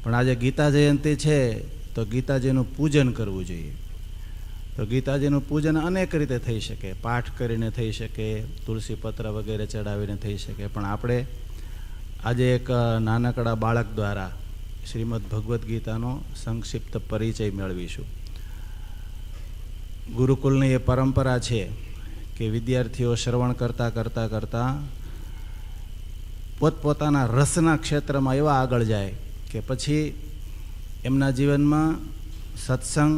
પણ આજે ગીતા જયંતિ છે તો ગીતાજીનું પૂજન કરવું જોઈએ. તો ગીતાજીનું પૂજન અનેક રીતે થઈ શકે. પાઠ કરીને થઈ શકે, તુલસી પત્ર વગેરે ચડાવીને થઈ શકે. પણ આપણે આજે એક નાનકડા બાળક દ્વારા શ્રીમદ ભગવદ્ ગીતાનો સંક્ષિપ્ત પરિચય મેળવીશું. ગુરુકુલની એ પરંપરા છે કે વિદ્યાર્થીઓ શ્રવણ કરતાં પોતપોતાના રસના ક્ષેત્રમાં એવા આગળ જાય કે પછી એમના જીવનમાં સત્સંગ,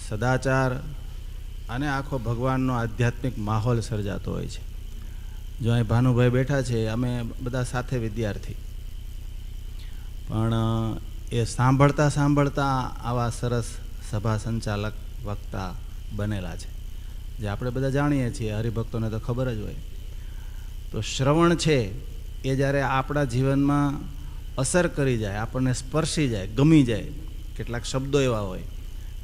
સદાચાર અને આખો ભગવાનનો આધ્યાત્મિક માહોલ સર્જાતો હોય છે. જો અહીં ભાનુભાઈ બેઠા છે, અમે બધા સાથે વિદ્યાર્થી, પણ એ સાંભળતા આવા સરસ સભા સંચાલક વક્તા બનેલા છે, જે આપણે બધા જાણીએ છીએ. હરિભક્તોને તો ખબર જ હોય. તો શ્રવણ છે એ જ્યારે આપણા જીવનમાં અસર કરી જાય, આપણને સ્પર્શી જાય, ગમી જાય, કેટલાક શબ્દો એવા હોય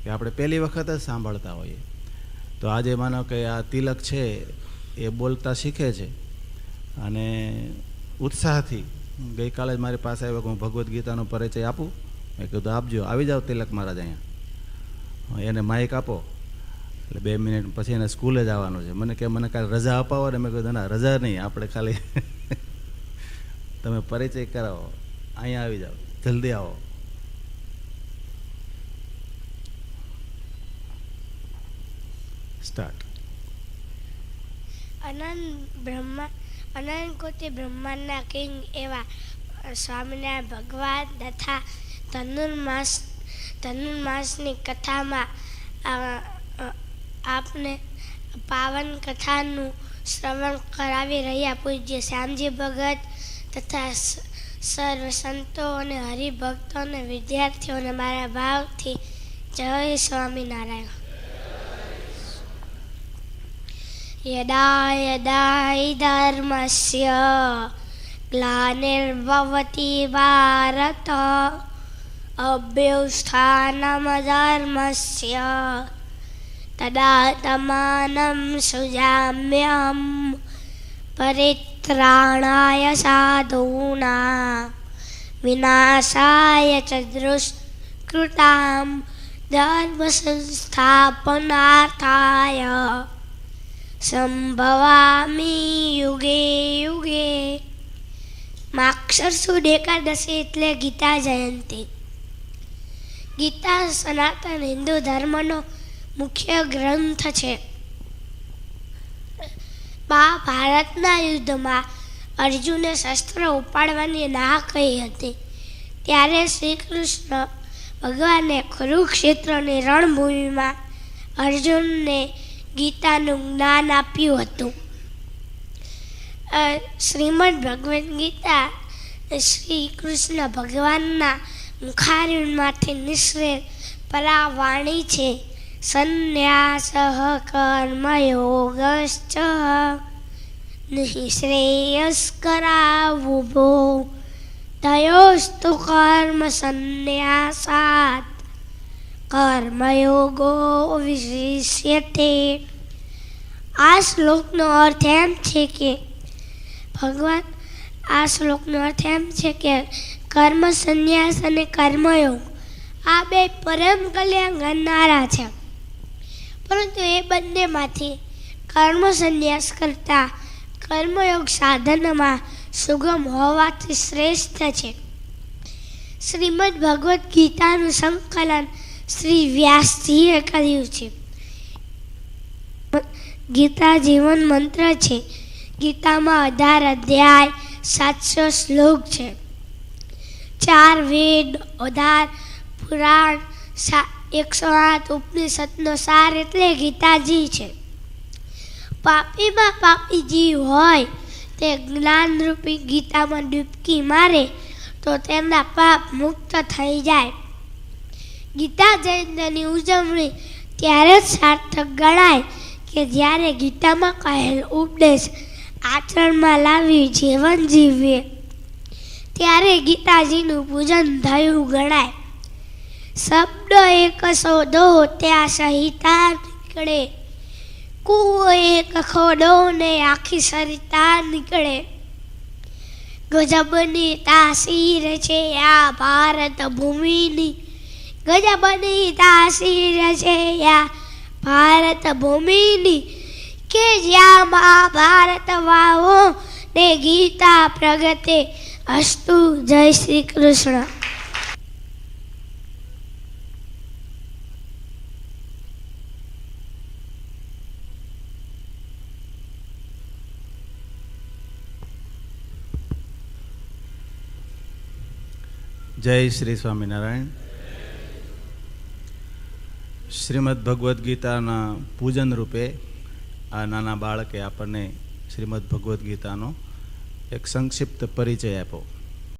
કે આપણે પહેલી વખત જ સાંભળતા હોઈએ. તો આજે માનો કે આ તિલક છે એ બોલતા શીખે છે અને ઉત્સાહથી ગઈકાલે જ મારી પાસે આવ્યો કે હું ભગવદ્ ગીતાનો પરિચય આપું. મેં કીધું આપજો, આવી જાઓ તિલક મહારાજ અહીંયા. એને માઇક આપો. એટલે 2 મિનિટ પછી એને સ્કૂલે જ આવવાનું છે. મને કે મને કાલે રજા અપાવો ને. મેં કીધું ના, રજા નહીં, આપણે ખાલી તમે પરિચય કરાવો, અહીંયા આવી જાઓ, જલ્દી આવો. સ્ટાર્ટ. અનંત કોટી બ્રહ્માંડના કિંગ એવા સ્વામિનારાયણ ભગવાન તથા ધનુર્માસની કથામાં આપને પાવન કથાનું શ્રવણ કરાવી રહ્યા પૂજ્ય શ્યામજી ભગત તથા સર્વ સંતો અને હરિભક્તોને વિદ્યાર્થીઓને મારા ભાવથી જય સ્વામિનારાયણ. યદા યદા હિ ધર્મસ્ય ગ્લાનિર્ભવતિ ભારત અભ્યુત્થાનમધર્મસ્ય તદાત્માनं સૃજામ્યહં પરિત્રાણાય સાધૂનાં વિનાશાય ચ દુષ્કૃતાં ધર્મસંસ્થાપનાર્થાય સંભવામિ યુગે યુગે. માક્ષર સુદ એકાદશી એટલે ગીતા જયંતિ. ગીતા સનાતન હિન્દુ ધર્મનો મુખ્ય ગ્રંથ છે. મહાભારતના યુદ્ધમાં અર્જુને શસ્ત્ર ઉપાડવાની ના કહી હતી. ત્યારે શ્રી કૃષ્ણ ભગવાને કુરુક્ષેત્રની રણભૂમિમાં અર્જુનને ગીતાનું જ્ઞાન આપ્યું હતું. શ્રીમદ ભગવદ્ ગીતા શ્રી કૃષ્ણ ભગવાનના મુખારવિંદમાંથી નિસરેલ પરાવાણી છે. સંન્યાસઃ કર્મયોગશ્ચ નિઃશ્રેયસ્કરાવુભો તયોસ્તુ કર્મ સંન્યાસાત કર્મયોગો વિશિષ્યતે. આ શ્લોકનો અર્થ એમ છે કે કર્મ સંન્યાસ અને કર્મયોગ આ બે પરમ કલ્યાણ ગણનારા છે. પરંતુ એ બંનેમાંથી કર્મ સંન્યાસ કરતાં કર્મયોગ સાધનમાં સુગમ હોવાથી શ્રેષ્ઠ છે. શ્રીમદ ભગવદ્ ગીતાનું સંકલન શ્રી વ્યાસજીએ કર્યું છે. ગીતા જીવન મંત્ર છે. ગીતામાં 18 અધ્યાય 700 શ્લોક છે. 4 વેદ, 18 પુરાણ, 108 ઉપનિષદનો સાર એટલે ગીતાજી છે. પાપીમાં પાપી જીવ હોય તે જ્ઞાનરૂપી ગીતામાં ડૂબકી મારે તો તેમના પાપ મુક્ત થઈ જાય. ગીતા જયંતિની ઉજવણી ત્યારે જ સાર્થક ગણાય કે જ્યારે ગીતામાં કહેલ ઉપદેશ આચરણમાં લાવી જીવન જીવીએ ત્યારે ગીતાજીનું પૂજન થયું ગણાય. શબ્દ એક શોધો ત્યાં સહિતા નીકળે, કૂવો એક ખોડો ને આખી સરિતા નીકળે. ગજબની તાસીર છે આ ભારત ભૂમિની, ગજબની તાસીર છે આ ભારત ભૂમિની, કે જ્યાં મહાભારત વાવો ને ગીતા પ્રગટે. અસ્તુ. જય શ્રી કૃષ્ણ. જય શ્રી સ્વામિનારાયણ. શ્રીમદ ભગવદ્ ગીતાના પૂજન રૂપે આ નાના બાળકે આપણને શ્રીમદ ભગવદ્ ગીતાનો એક સંક્ષિપ્ત પરિચય આપ્યો.